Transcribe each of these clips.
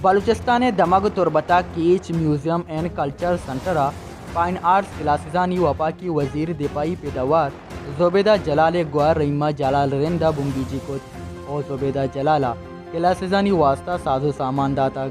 بلوچستان دمگ تربتا Kech museum and culture سنٹرا فائن آرٹس کلاسزانی وپا کی وزیر دفاعی پیداوار زبیدہ جلال گوار رحمہ جلال رندہ بنگیجی کت او زبیدہ جلالہ کلاسزانی واسطہ ساز و سامان داتا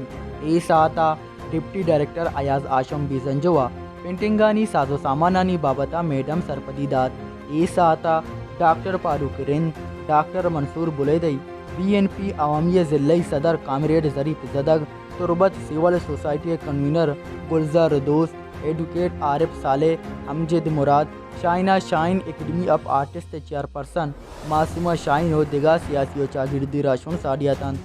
ایساتا ڈپٹی ڈائریکٹر ایاز آشم بیزنجوا پینٹنگانی ساز و سامانانی بابتا میڈم سرپدی داد ایساتا ڈاکٹر فاروق رند ڈاکٹر منصور بلیدئی BNP عوامی ضلعی صدر comrade Zarif زدگ Turbat civil society convener Gulzar Dost advocate Arif Saleh Amjad Murad Shaina Shine academy of artist chairperson Masooma Shain و دیگر سیاسی و چاگردی راشن ساڑیاتان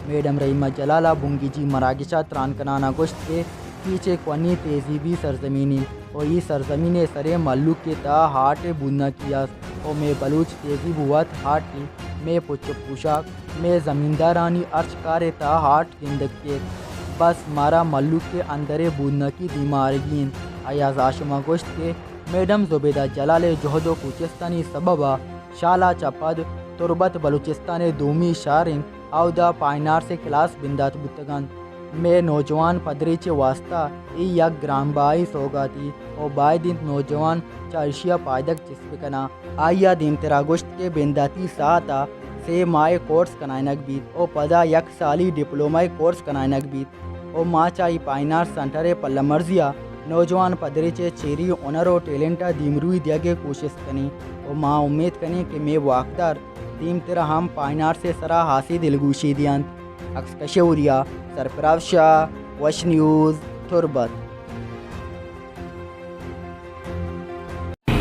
میڈم رحمہ جلالہ بنگیجی مراکشہ ترانکنانہ گشت کے پیچھے قوانی تہذیبی سرزمینی اور یہ سرزمین سرے ملوک کے تا ہاٹ بودنا کیا اور میں بلوچ تہذیب وات ہاٹ کی میں پچک پوشاک میں زمیندارانی ارچکار تا ہاٹ زندگ کے بس مارا ملوک کے اندر بودنا کی دیمارگین ایاز آشمہ گوشت کے میڈم زبیدہ جلال جہد و کوچستانی سببا شالہ چپد تربت بلوچستان دومی شارنگ اودا پائنار سے کلاس بندات بتگان میں نوجوان پدریچ واسطہ ای یک گرام بائی سوگاتی اور بائی دن نوجوان چارشیا پائدک چسپکنا آیا دیم ترا گشت کے بنداتی ساتا سے مائے کورس کنائنک بیت او پدا یک سالی ڈپلومائی کورس کنائنک بیت او ماں چائی پائنار سنٹر پلہ مرزیا نوجوان پدریچے چیری اونر و ٹیلنٹا دیمروی دیگے کوشش کنی او ماں امید کنی کہ میں واقدار دیم ترا ہم پائنار سے سرا حاسی دلگوشی دیان عکس کشوریا سرفراز شاہ وش نیوز تربت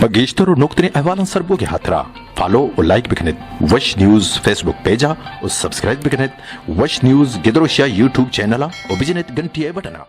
بگیشتر و نقطۂ احوالن سربو کے ہاتھرا فالو اور لائک بکنت وش نیوز فیس بک پیجا اور سبسکرائب بکنت وش نیوز گدروشیا یوٹیوب چینل اور بجنت گھنٹی بٹنا